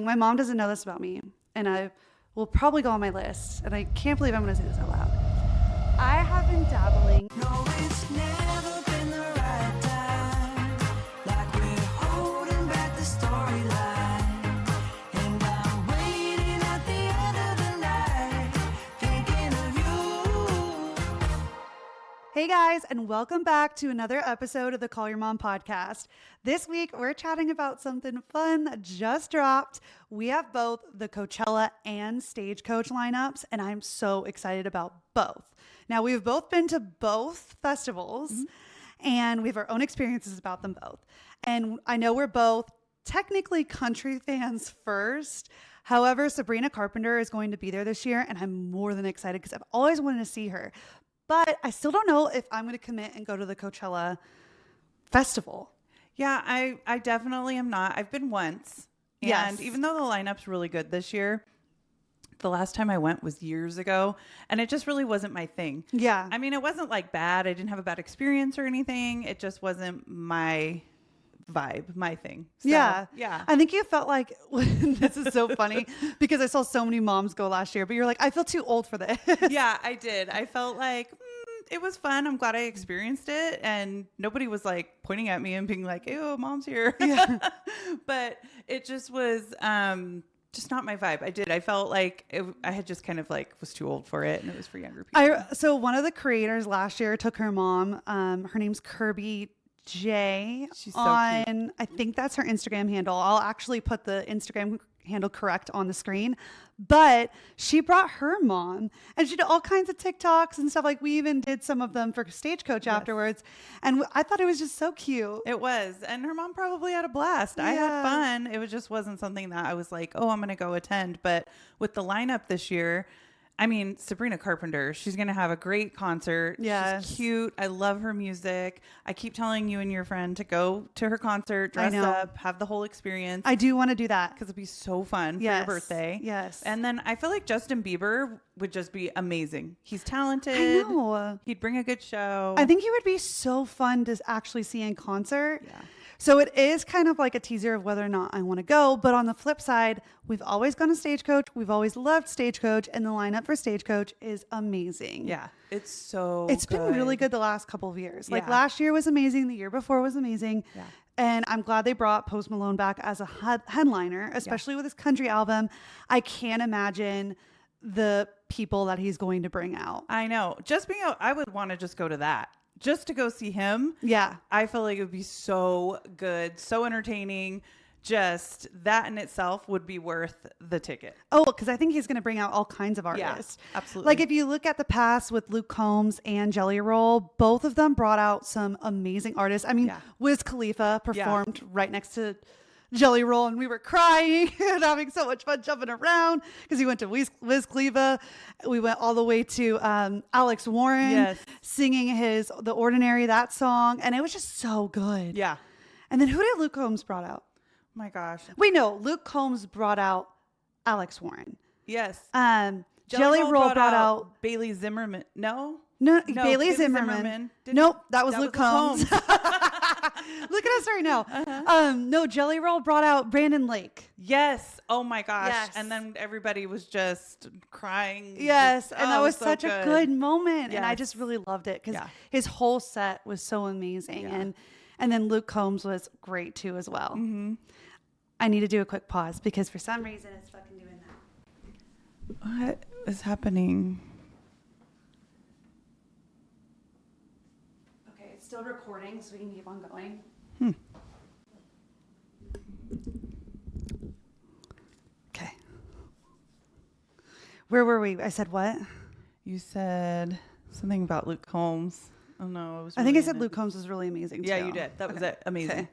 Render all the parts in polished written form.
My mom doesn't know this about me, and I will probably go on my list, and I can't believe I'm going to say this out loud. I have been dabbling. No, it's never been the right time. Like we're holding back the storyline. And I'm waiting at the end of the night, thinking of you. Hey guys, and welcome back to another episode of the Call Your Mom podcast. This week, we're chatting about something fun that just dropped. We have both the Coachella and Stagecoach lineups, and I'm so excited about both. Now, we've both been to both festivals, and we have our own experiences about them both. And I know we're both technically country fans first. However, Sabrina Carpenter is going to be there this year, and I'm more than excited because I've always wanted to see her. But I still don't know if I'm going to commit and go to the Coachella festival. Yeah, I definitely am not. I've been once. Yes. And even though the lineup's really good this year, the last time I went was years ago, and it just really wasn't my thing. Yeah. I mean, it wasn't like bad. I didn't have a bad experience or anything. It just wasn't my vibe, my thing. So, yeah. Yeah. I think you felt like, this is so funny because I saw so many moms go last year, but you're like, I feel too old for this. Yeah, I did. I felt like it was fun. I'm glad I experienced it. And nobody was like pointing at me and being like, ew, mom's here. Yeah. But it just was just not my vibe. I felt like I had just kind of like was too old for it, and it was for younger people. So one of the creators last year took her mom, her name's Kirby J. She's so on, cute. I think that's her Instagram handle. I'll actually put the Instagram handle correct on the screen. But she brought her mom, and she did all kinds of TikToks and stuff. Like we even did some of them for Stagecoach afterwards. And I thought it was just so cute. It was. And her mom probably had a blast. I had fun. It just wasn't something that I was like, oh, I'm going to go attend. But with the lineup this year, I mean, Sabrina Carpenter, she's going to have a great concert. Yes. She's cute. I love her music. I keep telling you and your friend to go to her concert, dress up, have the whole experience. I do want to do that. Because it'd be so fun for your birthday. Yes. And then I feel like Justin Bieber would just be amazing. He's talented. I know. He'd bring a good show. I think he would be so fun to actually see in concert. Yeah. So it is kind of like a teaser of whether or not I want to go. But on the flip side, we've always gone to Stagecoach. We've always loved Stagecoach. And the lineup for Stagecoach is amazing. Yeah. It's been really good the last couple of years. Like Yeah. last year was amazing. The year before was amazing. Yeah. And I'm glad they brought Post Malone back as a headliner, especially with his country album. I can't imagine the people that he's going to bring out. I know. Just being out, I would want to just go to that. Just to go see him. Yeah. I feel like it would be so good, so entertaining. Just that in itself would be worth the ticket. Oh, because I think he's going to bring out all kinds of artists. Yeah, absolutely. Like if you look at the past with Luke Combs and Jelly Roll, both of them brought out some amazing artists. I mean, Wiz Khalifa performed right next to Jelly Roll, and we were crying and having so much fun jumping around because he went to Wiz Khalifa. We went all the way to Alex Warren singing The Ordinary, that song, and it was just so good. Yeah. And then who did Luke Combs brought out? Oh my gosh. Wait, no, Luke Combs brought out Alex Warren. Yes. Jelly Roll brought out Bailey Zimmerman. No, Bailey Zimmerman. Nope, that was Luke Combs. Look at us right now. No, Jelly Roll brought out Brandon Lake. Yes. Oh my gosh. Yes. And then everybody was just crying. Yes. And that was so such a good moment. Yes. And I just really loved it because his whole set was so amazing. Yeah. And then Luke Combs was great too as well. Mm-hmm. I need to do a quick pause because for some reason it's fucking doing that. What is happening? Okay, it's still recording so we can keep on going. Okay. Where were we? I said what? You said something about Luke Combs. Oh no, I think I said Luke Combs was really amazing too. Yeah, you did. That was it. Amazing. Okay.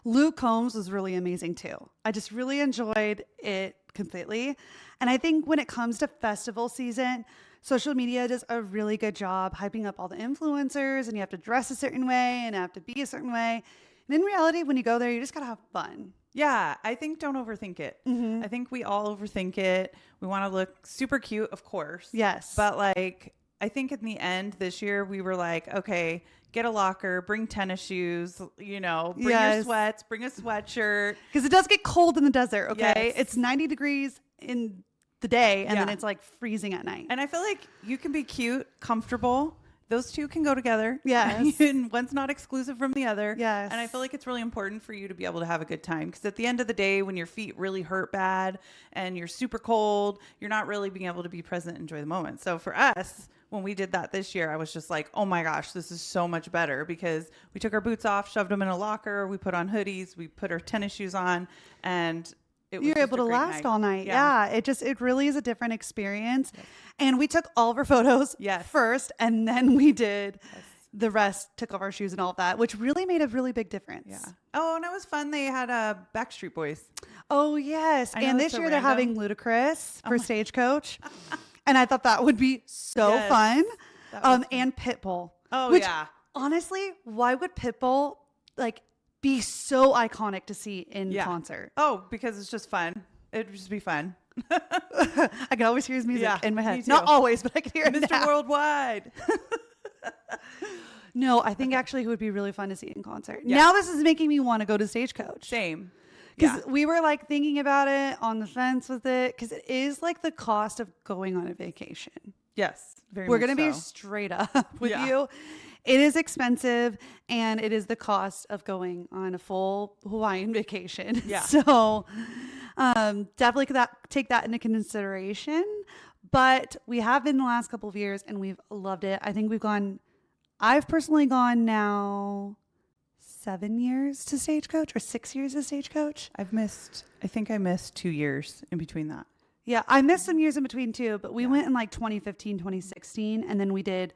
Luke Combs was really amazing too. I just really enjoyed it completely. And I think when it comes to festival season, social media does a really good job hyping up all the influencers, and you have to dress a certain way and have to be a certain way. And in reality, when you go there, you just got to have fun. Yeah, I think don't overthink it. I think we all overthink it. We want to look super cute, of course. Yes. But like, I think in the end this year we were like, okay, get a locker, bring tennis shoes, you know, bring your sweats, bring a sweatshirt. Because it does get cold in the desert, okay? Yes. It's 90 degrees in the day, and then it's like freezing at night. And I feel like you can be cute, comfortable. Those two can go together. Yes. And one's not exclusive from the other. Yes. And I feel like it's really important for you to be able to have a good time. Because at the end of the day, when your feet really hurt bad and you're super cold, you're not really being able to be present and enjoy the moment. So for us, when we did that this year, I was just like, oh my gosh, this is so much better, because we took our boots off, shoved them in a locker, we put on hoodies, we put our tennis shoes on, and it was you're just able a to great last night. all night. Yeah. It really is a different experience. Yes. And we took all of our photos Yes. first, and then we did Yes. the rest, took off our shoes and all of that, which really made a really big difference. Yeah. Oh, and it was fun. They had Backstreet Boys. Oh, yes. I know And it's this so year they're random. having Ludacris for Stagecoach. And I thought that would be so Yes. fun. That was fun. And Pitbull. Oh, which, yeah. honestly, why would Pitbull like be so iconic to see in Yeah. concert? Oh, because it's just fun. It would just be fun. I can always hear his music Yeah, in my me head. too. Not always, but I can hear it Mr. now. Worldwide. No, I think actually it would be really fun to see in concert. Yeah. Now this is making me want to go to Stagecoach. Same. Because Yeah. we were like thinking about it, on the fence with it, because it is like the cost of going on a vacation. Yes. Very We're much going to be so. straight up with Yeah. you. It is expensive, and it is the cost of going on a full Hawaiian vacation. Yeah. So definitely take that into consideration. But we have been the last couple of years, and we've loved it. I think I've personally gone now 7 years to Stagecoach, or 6 years to Stagecoach. I think I missed 2 years in between that. Yeah, I missed some years in between too, but we went in like 2015, 2016, and then we did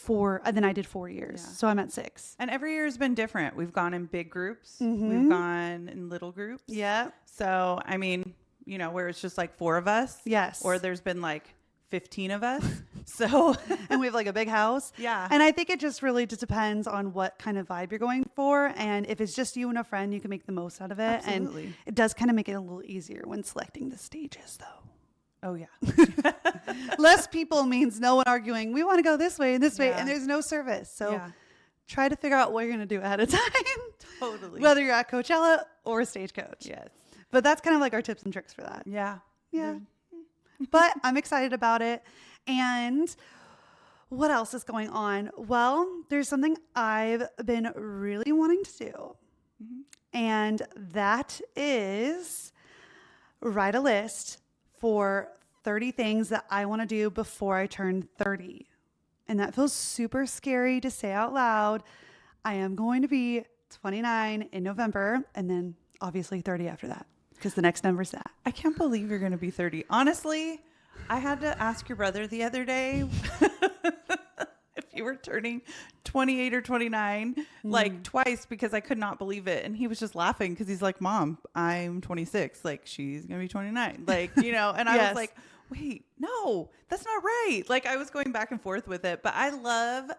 I did 4 years. Yeah. So I'm at 6. And every year has been different. We've gone in big groups. Mhm. We've gone in little groups. Yeah. So, I mean, you know, where it's just like 4 of us. Yes. Or there's been like 15 of us. So, And we have like a big house. yeah. And I think it just really just depends on what kind of vibe you're going for. And if it's just you and a friend, you can make the most out of it. Absolutely. And it does kind of make it a little easier when selecting the stages, though. Oh, yeah. Less people means no one arguing, we want to go this way and this way, Yeah. and there's no service. So Yeah. try to figure out what you're going to do ahead of time, Totally. whether you're at Coachella or Stagecoach. Yes. But that's kind of like our tips and tricks for that. Yeah. Yeah. But I'm excited about it. And what else is going on? Well, there's something I've been really wanting to do. And that is write a list for 30 things that I want to do before I turn 30. And that feels super scary to say out loud. I am going to be 29 in November, and then obviously 30 after that, because the next number is that. I can't believe you're going to be 30. Honestly, I had to ask your brother the other day if you were turning 28 or 29, like twice, because I could not believe it. And he was just laughing because he's like, Mom, I'm 26. Like, she's going to be 29. Like, you know, and I Yes. was like, wait, no, that's not right. Like, I was going back and forth with it. But I love,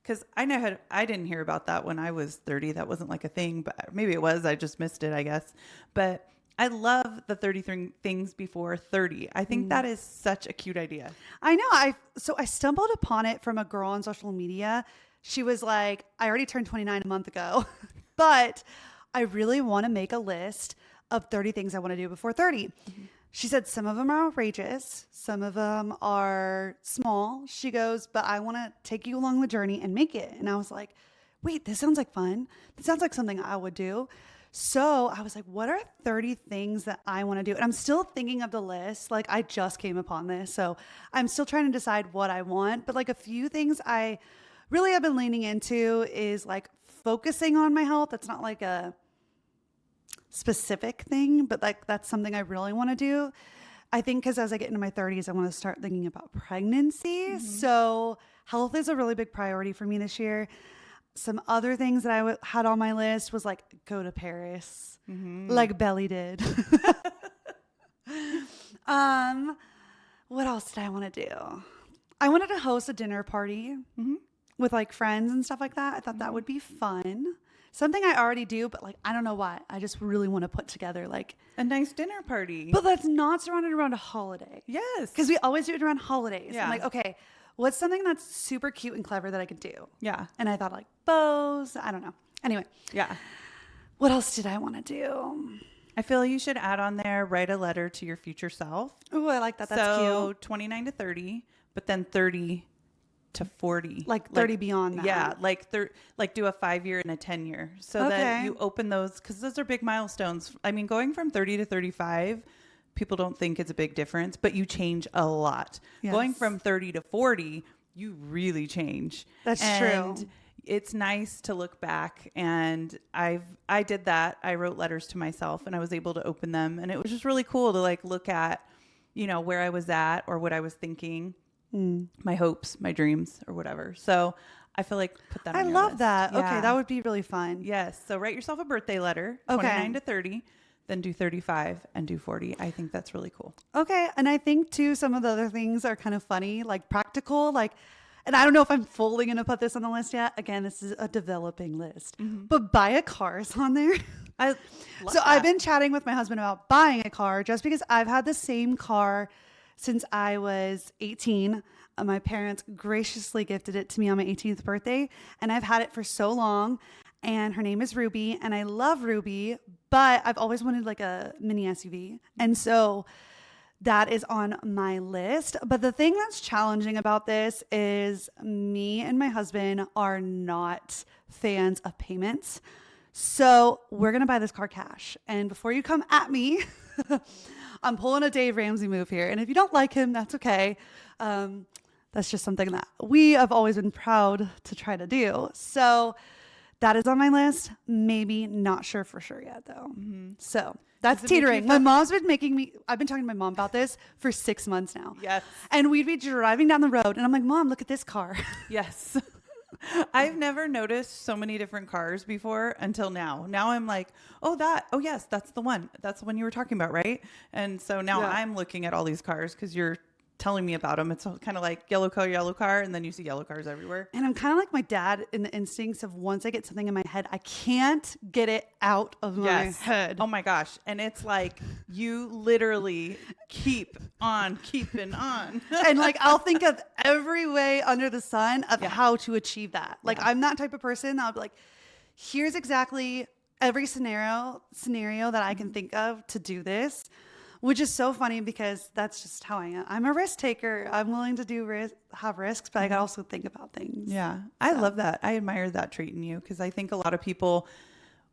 because I didn't hear about that when I was 30. That wasn't like a thing, but maybe it was. I just missed it, I guess. But I love the 33 things before 30. I think that is such a cute idea. I know. So I stumbled upon it from a girl on social media. She was like, I already turned 29 a month ago, but I really want to make a list of 30 things I want to do before 30. She said some of them are outrageous. Some of them are small. She goes, but I want to take you along the journey and make it. And I was like, wait, this sounds like fun. This sounds like something I would do. So I was like, what are 30 things that I want to do? And I'm still thinking of the list. Like, I just came upon this. So I'm still trying to decide what I want. But like a few things I really have been leaning into is like focusing on my health. That's not like a specific thing, but like that's something I really want to do. I think because as I get into my 30s, I want to start thinking about pregnancy. So health is a really big priority for me this year. Some other things that I had on my list was like go to Paris, like Belly did. What else did I want to do? I wanted to host a dinner party with like friends and stuff like that. I thought that would be fun. Something I already do, but like I don't know why. I just really want to put together like A nice dinner party. but that's not surrounded around a holiday. Yes. Because we always do it around holidays. Yeah. I'm like, okay, what's something that's super cute and clever that I could do? Yeah. And I thought like bows. I don't know. Anyway, Yeah. what else did I want to do? I feel you should add on there, write a letter to your future self. Oh, I like that. That's cute. 29 to 30, but then 30 to 40. Like 30 beyond that. Yeah. Like do a 5-year and a 10-year so that you open those, because those are big milestones. I mean, going from 30 to 35, people don't think it's a big difference, but you change a lot. Yes. Going from 30 to 40, you really change. That's and true. It's nice to look back, and I did that. I wrote letters to myself and I was able to open them, and it was just really cool to like look at, where I was at or what I was thinking, my hopes, my dreams or whatever. So I feel like put that on your love list. that. Yeah. Okay, that would be really fun. Yes. So write yourself a birthday letter, Okay. 29 to 30, then do 35 and do 40. I think that's really cool. Okay, and I think too some of the other things are kind of funny, like practical, like, and I don't know if I'm fully going to put this on the list yet. Again, this is a developing list, but buy a car is on there. I love So that. I've been chatting with my husband about buying a car just because I've had the same car since I was 18. My parents graciously gifted it to me on my 18th birthday, and I've had it for so long. And her name is Ruby, and I love Ruby, but I've always wanted like a mini SUV. And so that is on my list. But the thing that's challenging about this is me and my husband are not fans of payments. So we're going to buy this car cash. And before you come at me, I'm pulling a Dave Ramsey move here. And if you don't like him, that's okay. That's just something that we have always been proud to try to do. So that is on my list. Maybe not sure for sure yet, though. So that's Does it make you teetering. feel- My mom's been making me, I've been talking to my mom about this for 6 months now. Yes. And we'd be driving down the road and I'm like, Mom, look at this car. Yes. I've never noticed so many different cars before until now. Now I'm like, oh, yes, that's the one. That's the one you were talking about, right? And so now Yeah. I'm looking at all these cars because you're telling me about them. It's kind of like yellow car, and then you see yellow cars everywhere. And I'm kind of like my dad in the instincts of once I get something in my head, I can't get it out of my head. Oh my gosh. And it's like you literally keep on keeping on. And like I'll think of every way under the sun of how to achieve that. Like I'm that type of person. I'll be like, here's exactly every scenario that I can think of to do this, which is so funny because that's just how I am. I'm a risk taker. I'm willing to have risks, but I can also think about things. Yeah. I love that. I admire that trait in you because I think a lot of people,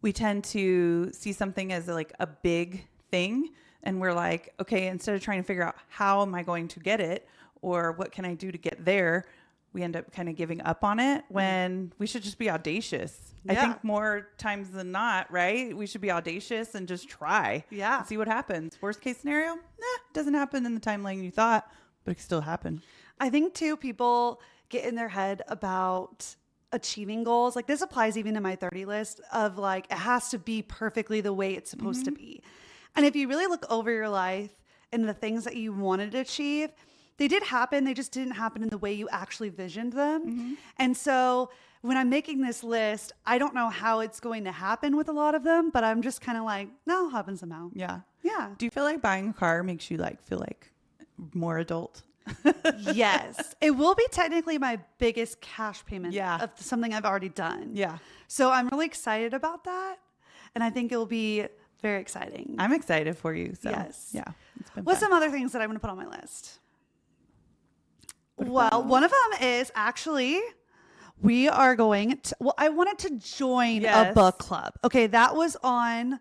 we tend to see something as like a big thing. And we're like, okay, instead of trying to figure out how am I going to get it or what can I do to get there, we end up kind of giving up on it when we should just be audacious. I Yeah. think more times than not, right? We should be audacious and just try. Yeah. And see what happens. Worst case scenario, doesn't happen in the timeline you thought, but it can still happen. I think too, people get in their head about achieving goals. Like this applies even to my 30 list of like, it has to be perfectly the way it's supposed to be. And if you really look over your life and the things that you wanted to achieve, they did happen. They just didn't happen in the way you actually visioned them. And so when I'm making this list, I don't know how it's going to happen with a lot of them, but I'm just kind of like, no, it'll happen somehow. Yeah. Yeah. Do you feel like buying a car makes you like feel like more adult? Yes. It will be technically my biggest cash payment Yeah. of something I've already done. Yeah. So I'm really excited about that. And I think it will be very exciting. I'm excited for you. So Yes. yeah. It's been What's fun. some other things that I'm going to put on my list? Well, one of them is actually we are going to, well, I wanted to join a Yes. book club. Okay, that was on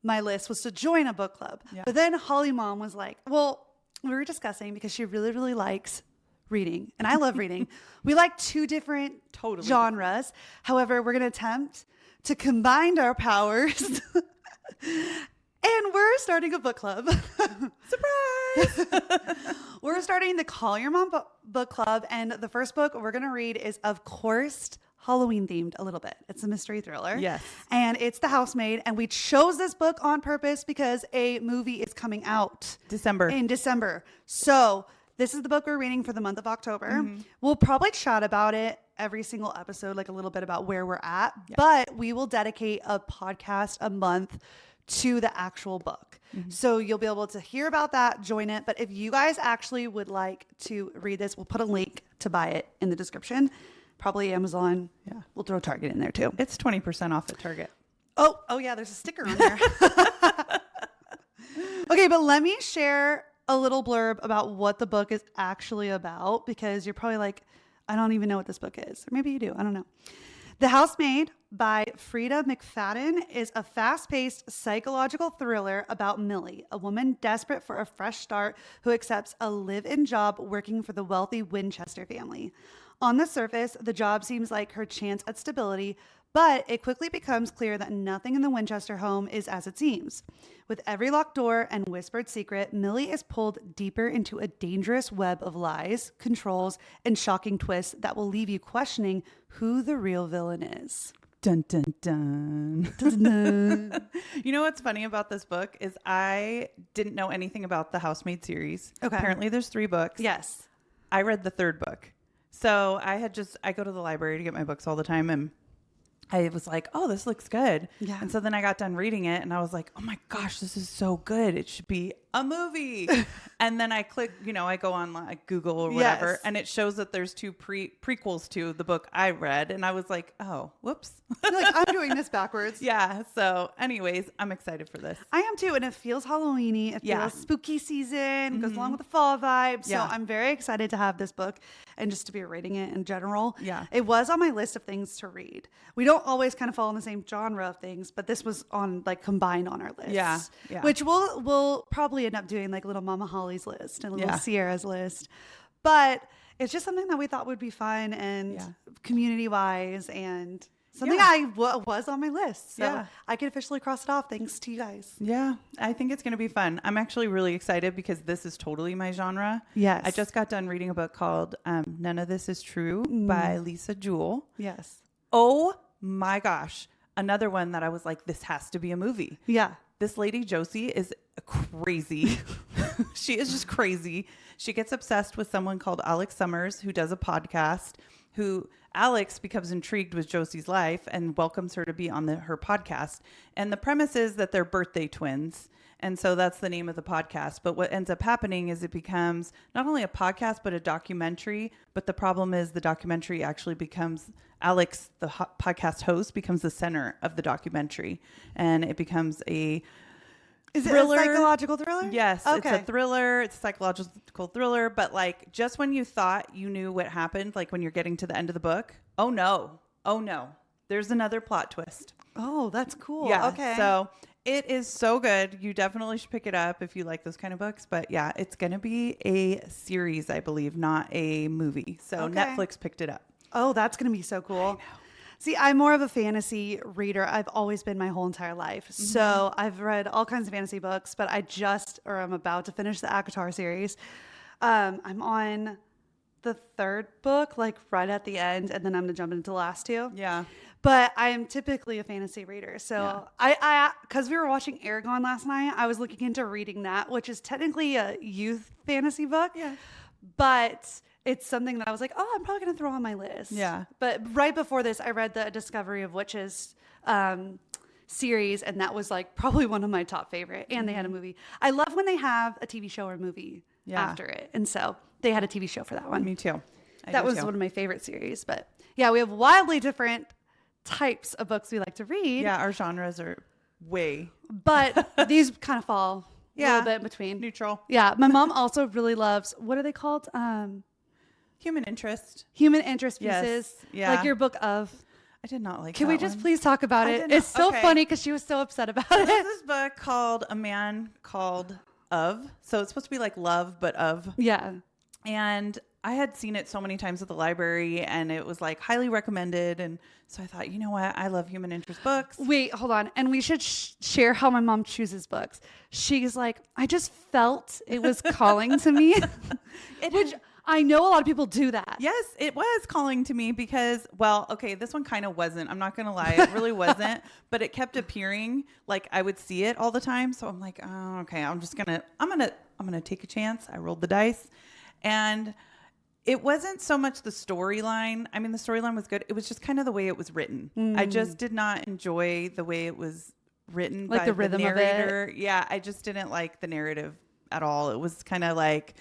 my list, was to join a book club. Yeah. But then Holly Mom was like, well, we were discussing because she really, really likes reading. And I love reading. We like two different Totally genres. However, we're going to attempt to combine our powers. And we're starting a book club. Surprise! We're starting the Call Your Mom book club. And the first book we're going to read is, of course, Halloween themed a little bit. It's a mystery thriller. Yes. And it's The Housemaid. And we chose this book on purpose because a movie is coming out in December. So this is the book we're reading for the month of October. We'll probably chat about it every single episode, like a little bit about where we're at. Yeah. But we will dedicate a podcast a month to the actual book. So you'll be able to hear about that, join it. But if you guys actually would like to read this, we'll put a link to buy it in the description. Probably Amazon. Yeah. We'll throw Target in there too. It's 20% off at Target. Oh yeah, there's a sticker on there. Okay, but let me share a little blurb about what the book is actually about, because you're probably like, I don't even know what this book is. Or maybe you do. I don't know. The Housemaid by Frida McFadden is a fast-paced psychological thriller about Millie, a woman desperate for a fresh start who accepts a live-in job working for the wealthy Winchester family. On the surface, the job seems like her chance at stability, but it quickly becomes clear that nothing in the Winchester home is as it seems. With every locked door and whispered secret, Millie is pulled deeper into a dangerous web of lies, controls, and shocking twists that will leave you questioning who the real villain is. Dun, dun, dun. You know what's funny about this book is I didn't know anything about the Housemaid series. Okay. Apparently there's 3 books. Yes. I read the 3rd book. So I go to the library to get my books all the time, and I was like, oh, this looks good. Yeah. And so then I got done reading it and I was like, oh my gosh, this is so good. It should be a movie. And then I click, I go on like Google or whatever, Yes. and it shows that there's 2 prequels to the book I read. And I was like, oh, whoops. You're like, I'm doing this backwards. Yeah. So anyways, I'm excited for this. I am too, and it feels Halloween-y. It Yeah. feels spooky season, goes along with the fall vibe. So Yeah. I'm very excited to have this book and just to be reading it in general. Yeah. It was on my list of things to read. We don't always kind of fall in the same genre of things, but this was on like combined on our list. Yeah. Yeah. Which we'll probably end up doing like little Mama Holly's list and little Yeah. Sierra's list. But it's just something that we thought would be fun and Yeah. community wise and something Yeah. was on my list. So Yeah. I could officially cross it off thanks to you guys. Yeah, I think it's going to be fun. I'm actually really excited because this is totally my genre. Yes. I just got done reading a book called None of This is True by Lisa Jewell. Yes. Oh my gosh. Another one that I was like, this has to be a movie. Yeah. This lady, Josie, is crazy. She is just crazy. She gets obsessed with someone called Alex Summers, who does a podcast, who Alex becomes intrigued with Josie's life and welcomes her to be on her podcast. And the premise is that they're birthday twins. And so that's the name of the podcast. But what ends up happening is it becomes not only a podcast, but a documentary. But the problem is the documentary actually becomes Alex, the podcast host, becomes the center of the documentary. And it becomes a Is thriller. it a psychological thriller? Yes, Okay. it's a thriller. It's a psychological thriller. But like just when you thought you knew what happened, like when you're getting to the end of the book, oh no, there's another plot twist. Oh, that's cool. Yeah. Okay. So it is so good. You definitely should pick it up if you like those kind of books. But yeah, it's going to be a series, I believe, not a movie. So Okay. Netflix picked it up. Oh, that's going to be so cool. See, I'm more of a fantasy reader. I've always been my whole entire life. So I've read all kinds of fantasy books, but I'm about to finish the ACOTAR series. I'm on the 3rd book, like right at the end, and then I'm going to jump into the last 2. Yeah. But I am typically a fantasy reader. So I because we were watching Aragon last night, I was looking into reading that, which is technically a youth fantasy book. Yeah. But it's something that I was like, oh, I'm probably going to throw on my list. Yeah. But right before this, I read the Discovery of Witches series, and that was like probably one of my top favorite. And they had a movie. I love when they have a TV show or movie after it. And so they had a TV show for that one. Me too. That was one of my favorite series. But yeah, we have wildly different types of books we like to read. Yeah, our genres are way But these kind of fall a Yeah. little bit in between. neutral. Yeah. My mom also really loves, what are they called? Human interest. Human interest Yes. pieces. Yeah. Like your book of. I did not like Can that we just one. please talk about I it? didn't- It's so okay. funny because she was so upset about There's it. this book called A Man Called Of. So it's supposed to be like love, but of. Yeah. And I had seen it so many times at the library and it was like highly recommended. And so I thought, you know what? I love human interest books. Wait, hold on. And we should share how my mom chooses books. She's like, I just felt it was calling to me, which I know a lot of people do that. Yes, it was calling to me because, well, okay, this one kind of wasn't. I'm not going to lie. It really wasn't, but it kept appearing. Like I would see it all the time. So I'm like, oh, okay, I'm going to take a chance. I rolled the dice and it wasn't so much the storyline. I mean, the storyline was good. It was just kind of the way it was written. I just did not enjoy the way it was written Like by the rhythm of it. narrator. Yeah, I just didn't like the narrative at all. It was kind of like,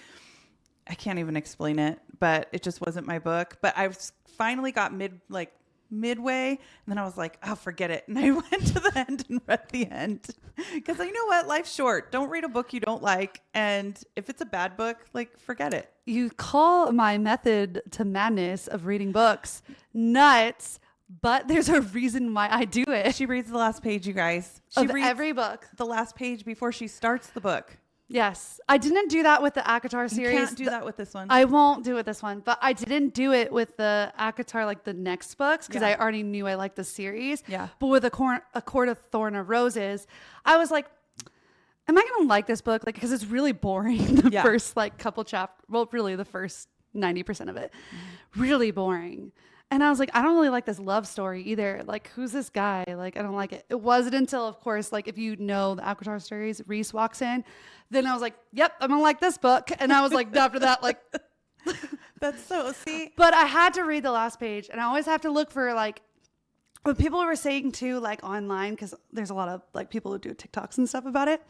I can't even explain it, but it just wasn't my book. But I finally got midway, and then I was like, oh, forget it. And I went to the end and read the end. Because you know what? Life's short. Don't read a book you don't like. And if it's a bad book, like, forget it. You call my method to madness of reading books nuts, but there's a reason why I do it. She reads the last page, you guys. She Of reads every book. the last page before she starts the book. Yes. I didn't do that with the ACOTAR You series. can't do that with this one. I won't do it this one, but I didn't do it with the ACOTAR, like the next books, because Yeah. I already knew I liked the series. Yeah. But with a Court of Thorn of Roses, I was like, am I going to like this book? Like, because it's really boring. The Yeah. first like couple chapters, well, really the first 90% of it, really boring. And I was like, I don't really like this love story either. Like, who's this guy? Like, I don't like it. It wasn't until, of course, like if you know the ACOTAR series, Reese walks in. Then I was like, yep, I'm gonna like this book. And I was like, after that, like, That's so, see? but I had to read the last page. And I always have to look for like what people were saying too, like online, because there's a lot of like people who do TikToks and stuff about it.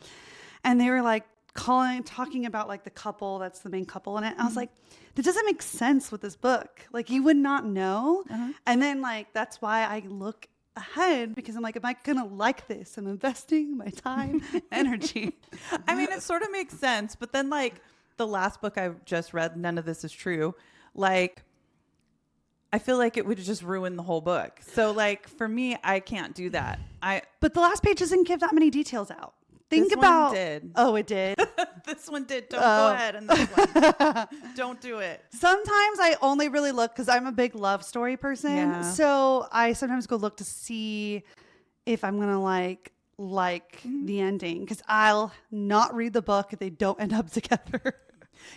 And they were like talking about like the couple that's the main couple in it. I was like, that doesn't make sense with this book. Like, you would not know. And then like that's why I look ahead, because I'm like, am I gonna like this? I'm investing my time, energy. I mean, it sort of makes sense. But then, like, the last book I just read, none of this is true. Like, I feel like it would just ruin the whole book. So, like, for me, I can't do that. But the last page doesn't give that many details out. Think This one about did. Oh, it did. This one did. Don't go ahead. And this one. Don't do it. Sometimes I only really look because I'm a big love story person. Yeah. So I sometimes go look to see if I'm gonna like the ending, because I'll not read the book if they don't end up together.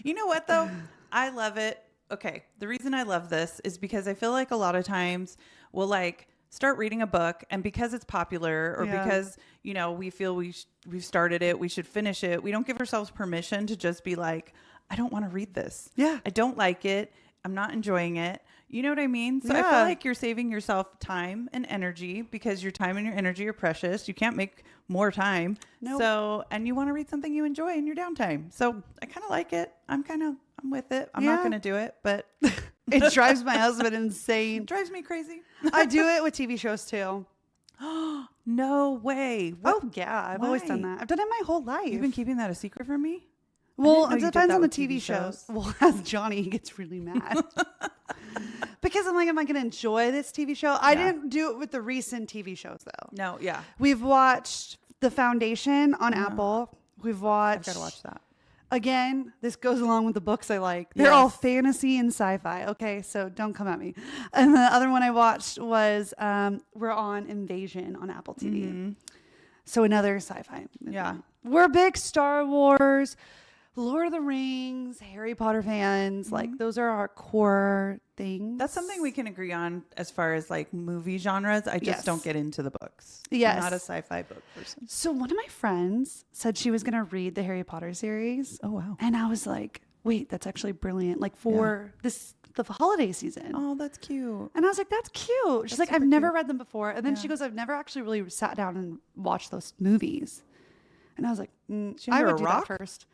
You know what, though? I love it. Okay. The reason I love this is because I feel like a lot of times we'll like start reading a book, and because it's popular or Yeah. because, you know, we feel we've started it, we should finish it. We don't give ourselves permission to just be like, I don't want to read this. Yeah. I don't like it. I'm not enjoying it. You know what I mean? So I Yeah. feel like you're saving yourself time and energy, because your time and your energy are precious. You can't make more time. Nope. So, and you want to read something you enjoy in your downtime. So I kind of like it. I'm with it. I'm not Yeah. going to do it, but It drives my husband it insane. drives me crazy. I do it with TV shows too. No way. What? Oh yeah, I've always done Why? that. I've done it my whole life. You've been keeping that a secret from me? Well, know it you did depends that on the with TV TV shows. shows. Well, as Johnny, he gets really mad. Because I'm like, am I going to enjoy this TV show? I Yeah. didn't do it with the recent TV shows, though. No, yeah. We've watched The Foundation on Apple. We've I've watched... got to watch that. Again, this goes along with the books I like. They're Yes. all fantasy and sci-fi. Okay, so don't come at me. And the other one I watched was we're on Invasion on Apple TV. So another sci-fi movie. Yeah. We're big Star Wars, Lord of the Rings, Harry Potter fans. Like, those are our core things. That's something we can agree on as far as like movie genres. I just Yes. don't get into the books. Yes. I'm not a sci-fi book person. So one of my friends said she was going to read the Harry Potter series. Oh, wow. And I was like, wait, that's actually brilliant. Like, for the holiday season. Oh, that's cute. And I was like, that's cute. She's That's like, I've super never cute. read them before. And then she goes, I've never actually really sat down and watched those movies. And I was like, She I under would a do rock? that first.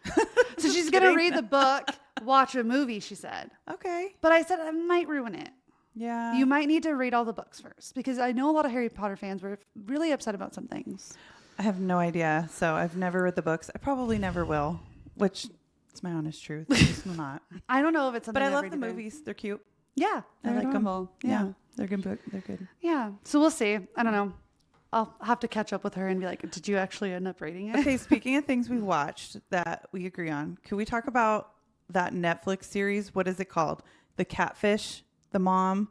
So she's going to kidding. read the book, watch a movie, she said. Okay. But I said, I might ruin it. Yeah. You might need to read all the books first, because I know a lot of Harry Potter fans were really upset about some things. I have no idea. So I've never read the books. I probably never will, which is my honest truth. I just will not. I don't know if it's something But I I'll love read the either. movies. They're cute. Yeah. I they're like them. adorable. Yeah. They're good. They're good. Yeah. So we'll see. I don't know. I'll have to catch up with her and be like, did you actually end up reading it? Okay, speaking of things we watched that we agree on, could we talk about that Netflix series? What is it called? The Catfish, the Mom,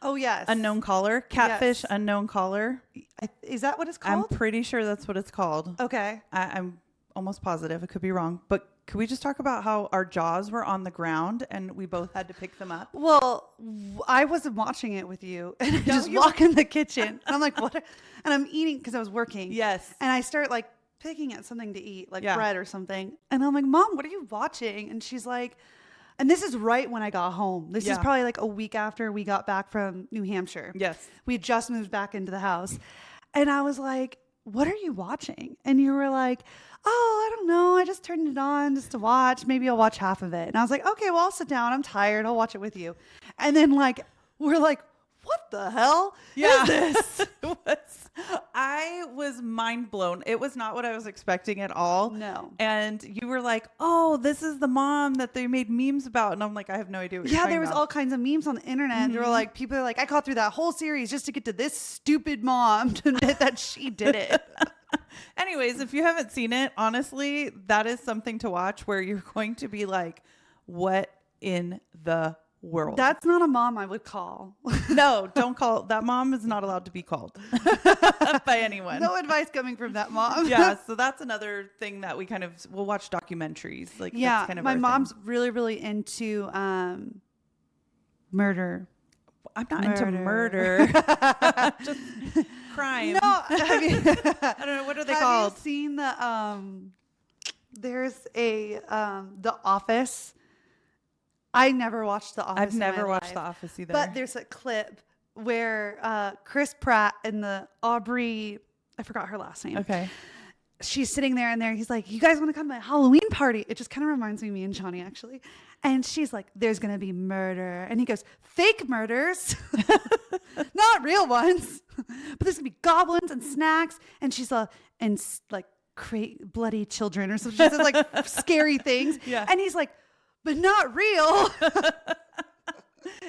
Oh, yes. Unknown Caller, Catfish, Yes. Unknown Caller. Is that what it's I'm called? pretty sure that's what it's called. Okay. I'm almost positive. I could be wrong. But could we just talk about how our jaws were on the ground and we both had to pick them up? Well, I wasn't watching it with you. And I just walk in the kitchen. And I'm like, what? And I'm eating because I was working. Yes. And I start like picking at something to eat, like Yeah. bread or something. And I'm like, Mom, what are you watching? And she's like, and this is right when I got home. This is Yeah. probably like a week after we got back from New Hampshire. Yes. We just moved back into the house. And I was like, what are you watching? And you were like, oh, I don't know. I just turned it on just to watch. Maybe I'll watch half of it. And I was like, okay, well, I'll sit down. I'm tired. I'll watch it with you. And then like, we're like, what the hell is this? I was mind blown. It was not what I was expecting at all. No. And you were like, oh, this is the mom that they made memes about. And I'm like, I have no idea what you're Yeah, talking there was about. all kinds of memes on the internet. There were like, people are like, I caught through that whole series just to get to this stupid mom to admit that she did it. Anyways, if you haven't seen it, honestly, that is something to watch where you're going to be like, what in the world? That's not a mom I would call. No, don't call. That mom is not allowed to be called by anyone. No advice coming from that mom. Yeah, so that's another thing that we'll watch documentaries. Like, Yeah, that's kind of my our mom's thing. really, really into murder. I'm not into murder. Just crime. No, I mean, I don't know. What are they have called? you seen the there's a The Office. I never watched The Office. I've in my never watched life, The Office either. But there's a clip where Chris Pratt and the Aubrey, I forgot her last name. Okay. She's sitting there and he's like, you guys want to come to my Halloween party? It just kind of reminds me and Shawnee actually. And she's like, there's going to be murder. And he goes, fake murders, not real ones, but there's going to be goblins and snacks. And she's like create bloody children or something. She says like scary things. Yeah. And he's like, but not real.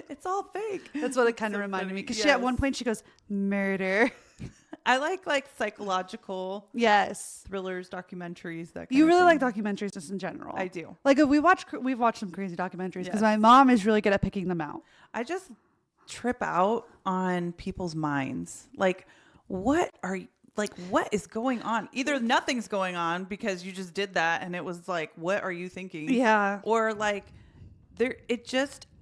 It's all fake. That's what it kind of reminded me. Because she at one point she goes, murder. I like psychological Yes. thrillers, documentaries. That kind You of really thing. like documentaries just in general. I do. Like we've watched some crazy documentaries because Yes. my mom is really good at picking them out. I just trip out on people's minds. Like, what is going on? Either nothing's going on because you just did that and it was like, what are you thinking? Yeah. Or like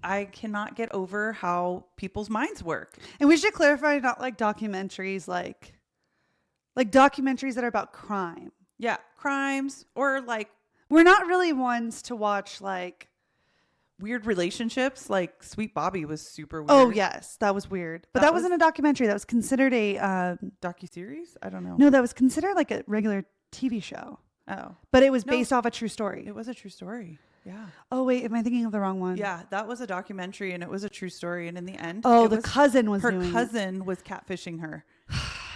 I cannot get over how people's minds work. And we should clarify not like documentaries like documentaries that are about crime. Yeah. Crimes or like We're not really ones to watch like weird relationships. Like Sweet Bobby was super weird. oh yes, that was weird. But That that wasn't a documentary. That was considered a Docu-series? I don't know. no, that was considered like a regular TV show. Oh. But it was No. based off a true story. It was a true story. Yeah. Oh wait, am I thinking of the wrong one? Yeah, that was a documentary and it was a true story. And in the end, Oh, it the was cousin was her doing it. cousin was catfishing her.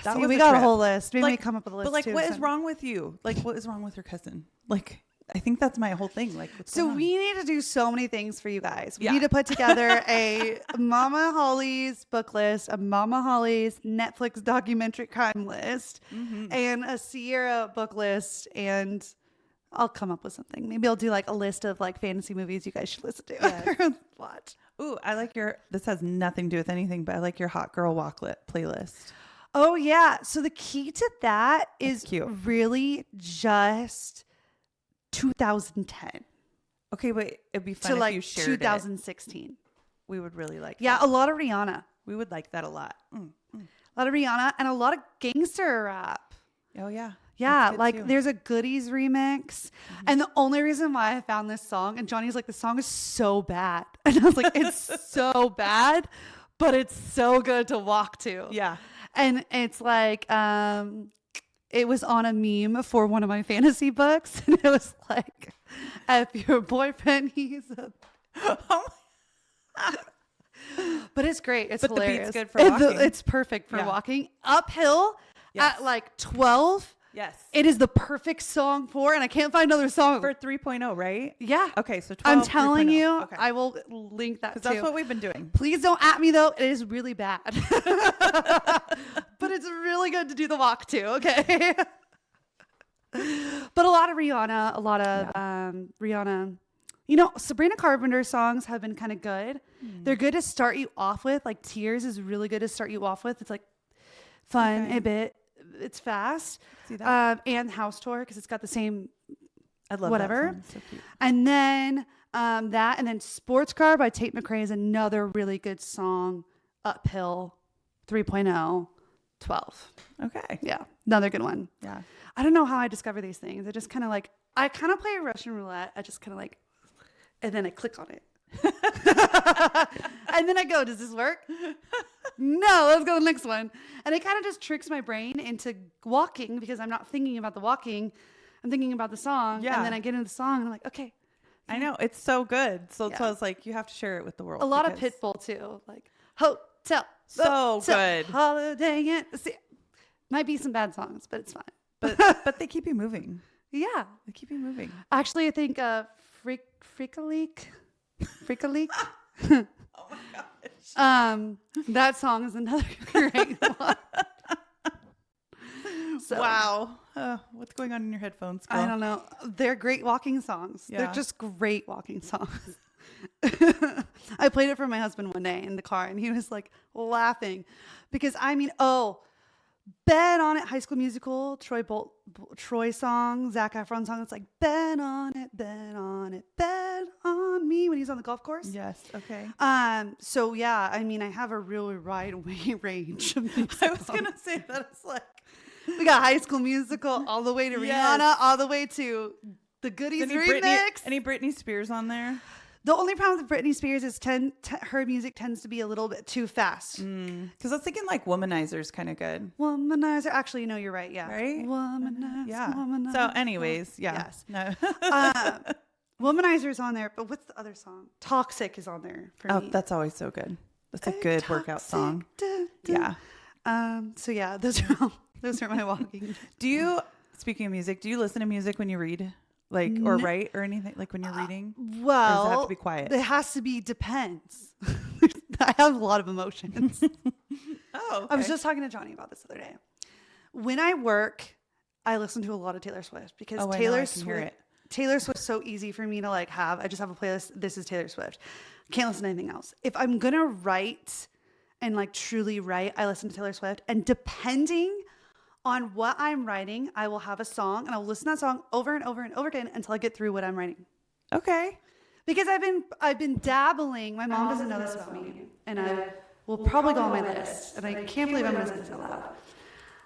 That See, was we a got a trip. whole list. Maybe we Like, come up with a list But like, too. what is so- wrong with you? Like, what is wrong with your cousin? Like, I think that's my whole thing. Like, what's So going on? we need to do so many things for you guys. We Yeah. need to put together a Mama Holly's book list, a Mama Holly's Netflix documentary crime list, Mm-hmm. and a Sierra book list. And I'll come up with something. Maybe I'll do like a list of like fantasy movies you guys should listen to or watch. Ooh, I like this has nothing to do with anything, but I like your hot girl walklet playlist. Oh yeah. So the key to that is cute. really just 2010 Okay, wait, it'd be fun to if like you shared 2016. it. We would really like Yeah, that. a lot of Rihanna. We would like that a lot. A lot of Rihanna and a lot of gangster rap. Oh, yeah. Yeah, That's good like too. there's a Goodies remix. And the only reason why I found this song, and Johnny's like, the song is so bad. And I was like, it's so bad, but it's so good to walk to. Yeah. And it's like, it was on a meme for one of my fantasy books. And it was like, if your boyfriend, he's a... But it's great. It's But the beat's hilarious. good for walking. It's perfect for Yeah. walking uphill Yes. at like 12. Yes. It is the perfect song for, and I can't find another song. For 3.0, right? Yeah. Okay, so 12, I'm telling 3.0. you, Okay. I will link that too. Because that's what we've been doing. Please don't at me though. It is really bad. But it's really good to do the walk too, okay? But a lot of Rihanna, a lot of Rihanna. You know, Sabrina Carpenter's songs have been kind of good. They're good to start you off with. Like Tears is really good to start you off with. It's like fun Okay. a bit. It's fast. See that? And House Tour because it's got the same I love whatever. that song. It's so cute. And then that, and then Sports Car by Tate McRae is another really good song. Uphill, 3.0, 12. Okay. Yeah, another good one. Yeah. I don't know how I discover these things. I just kind of like, I kind of play Russian roulette. I just kind of like, and then I click on it. And then I go, does this work? No, let's go to the next one. And it kind of just tricks my brain into walking because I'm not thinking about the walking. I'm thinking about the song. Yeah. And then I get into the song and I'm like, okay. I know. It's so good. So, Yeah. so I was like, you have to share it with the world. A lot of because- Pitbull too. Like hotel. So hotel, good. Holiday Inn. See, might be some bad songs, but it's fine. But they keep you moving. Yeah. They keep you moving. Actually, I think Freak-a-Leak. Oh my gosh. That song is another great one. So, Wow. What's going on in your headphones, girl? I don't know. They're great walking songs. Yeah. They're just great walking songs. I played it for my husband one day in the car and he was like laughing because Bet on It, High School Musical, Troy song, Zac Efron song. It's like, bet on it, bet on it, bet on me when he's on the golf course. Yes. Okay. So yeah, I mean, I have a really wide range of music. I was going to say that. It's like, We got High School Musical all the way to Yes. Rihanna, all the way to the Goodies remix. Any Britney Spears on there? The only problem with Britney Spears is her music tends to be a little bit too fast. Because I was thinking like Womanizer's kind of good. Womanizer. Actually, no, you're right. Yeah. Right? Womanizer. Yeah. Womanizer. So anyways, yeah. Yes. No. Womanizer's on there, but what's the other song? Toxic is on there for Oh, me. that's always so good. That's a good workout Toxic, song. dun, dun. Yeah. So yeah, those are my walking. Do you, speaking of music, do you listen to music when you read? Like, or write or anything? Like when you're reading? Well, Or does it have to be quiet? It has to be depends. I have a lot of emotions. Oh, I was just talking to Johnny about this the other day. When I work, I listen to a lot of Taylor Swift because I know, Taylor I can hear Swift. it. Taylor Swift's so easy for me to like have. I just have a playlist. This is Taylor Swift. Can't listen to anything else. If I'm gonna write and like truly write, I listen to Taylor Swift. And depending on what I'm writing, I will have a song and I'll listen to that song over and over and over again until I get through what I'm writing. Okay. Because I've been dabbling. My mom doesn't know this about me, and I will probably go on my list. And I can't believe I'm going to say this out loud.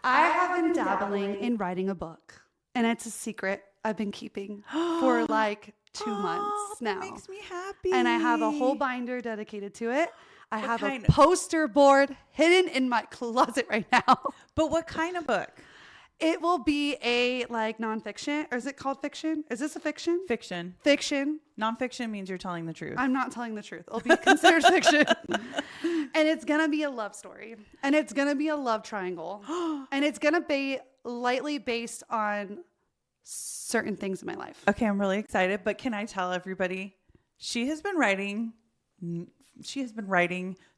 I have been dabbling in writing a book, and it's a secret I've been keeping for like 2 months now. That makes me happy. And I have a whole binder dedicated to it. I What have kind? a poster board hidden in my closet right now. But what kind of book? It will be a like nonfiction, or is it called fiction? Is this a fiction? Fiction. Fiction. Nonfiction means you're telling the truth. I'm not telling the truth. It'll be considered fiction. And it's going to be a love story. And it's going to be a love triangle. And it's going to be lightly based on certain things in my life. Okay, I'm really excited. But can I tell everybody, she has been writing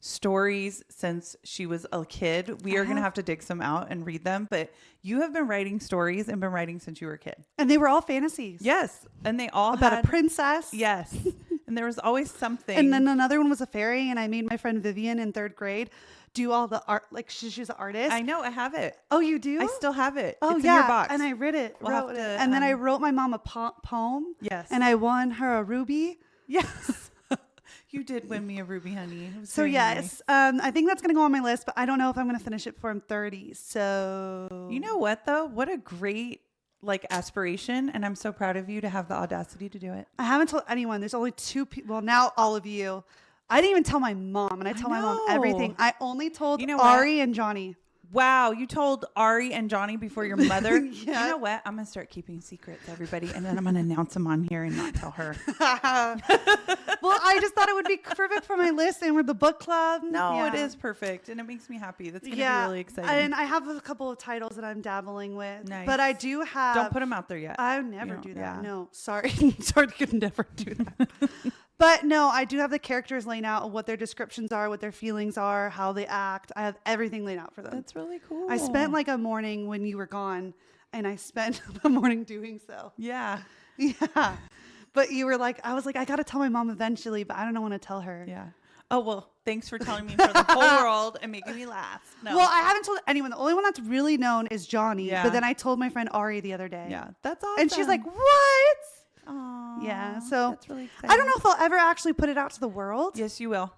stories since she was a kid. We are going to have to dig some out and read them. But you have been writing stories and been writing since you were a kid. And they were all fantasies. Yes. And they all About had, a princess. Yes. And there was always something. And then another one was a fairy. And I made my friend Vivian in 3rd grade do all the art. Like she's an artist. I know, I have it. Oh, you do? I still have it. Oh, it's yeah. in your box. And I read it. We'll have wrote to, it. And then I wrote my mom a poem. Yes. And I won her a ruby. Yes. You did win me a ruby, honey. It was So very yes, nice. I think that's going to go on my list, but I don't know if I'm going to finish it before I'm 30. So You know what though? What a great like aspiration, and I'm so proud of you to have the audacity to do it. I haven't told anyone. There's only 2 people. Well, now all of you. I didn't even tell my mom, and I tell my mom know. everything. I only told You know what? Ari and Johnny. Wow, you told Ari and Johnny before your mother. Yeah. You know what? I'm gonna start keeping secrets, everybody, and then I'm gonna announce them on here and not tell her. Well, I just thought it would be perfect for my list, and we're the book club. No, Yeah. it is perfect, and it makes me happy. That's gonna be really exciting. And I have a couple of titles that I'm dabbling with. Nice. But I do have. Don't put them out there yet. I would never You know, do that. yeah. No, sorry. Sorry, could never do that. But no, I do have the characters laid out, what their descriptions are, what their feelings are, how they act. I have everything laid out for them. That's really cool. I spent like a morning when you were gone, and I spent the morning doing so. Yeah. Yeah. But you were like, I was like, I got to tell my mom eventually, but I don't want to tell her. Yeah. Oh, well, thanks for telling me for the whole world and making me laugh. No. Well, I haven't told anyone. The only one that's really known is Johnny. Yeah. But then I told my friend Ari the other day. Yeah, that's awesome. And she's like, what? Aw, Yeah. So that's really exciting. I don't know if I'll ever actually put it out to the world. Yes, you will.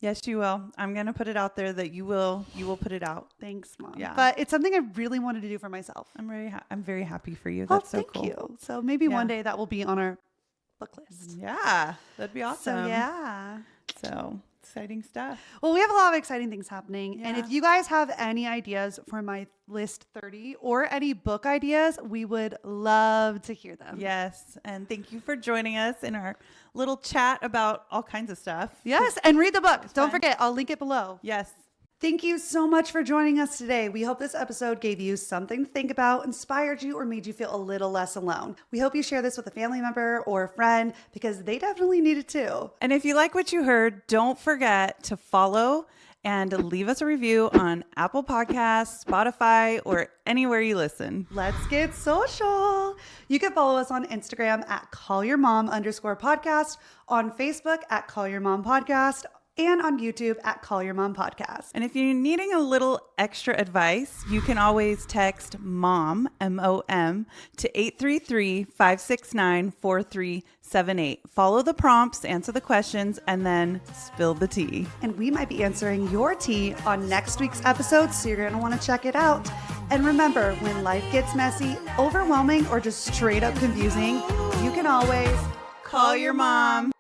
Yes, you will. I'm going to put it out there that you will put it out. Thanks, Mom. Yeah. But it's something I really wanted to do for myself. I'm very happy for you. Oh, That's so thank cool. you. So maybe Yeah. one day that will be on our book list. Yeah, that'd be awesome. So yeah. So exciting stuff. Well, we have a lot of exciting things happening. And Yeah. if you guys have any ideas for my list 30 or any book ideas, we would love to hear them. Yes. And thank you for joining us in our little chat about all kinds of stuff. Yes. And read the book. Don't fun. forget, I'll link it below. Yes. Thank you so much for joining us today. We hope this episode gave you something to think about, inspired you, or made you feel a little less alone. We hope you share this with a family member or a friend because they definitely need it too. And if you like what you heard, don't forget to follow and leave us a review on Apple Podcasts, Spotify, or anywhere you listen. Let's get social. You can follow us on Instagram at callyourmom_podcast, on Facebook at callyourmompodcast, and on YouTube at Call Your Mom Podcast. And if you're needing a little extra advice, you can always text MOM, M-O-M, to 833-569-4378. Follow the prompts, answer the questions, and then spill the tea. And we might be answering your tea on next week's episode, so you're going to want to check it out. And remember, when life gets messy, overwhelming, or just straight up confusing, you can always Call your mom.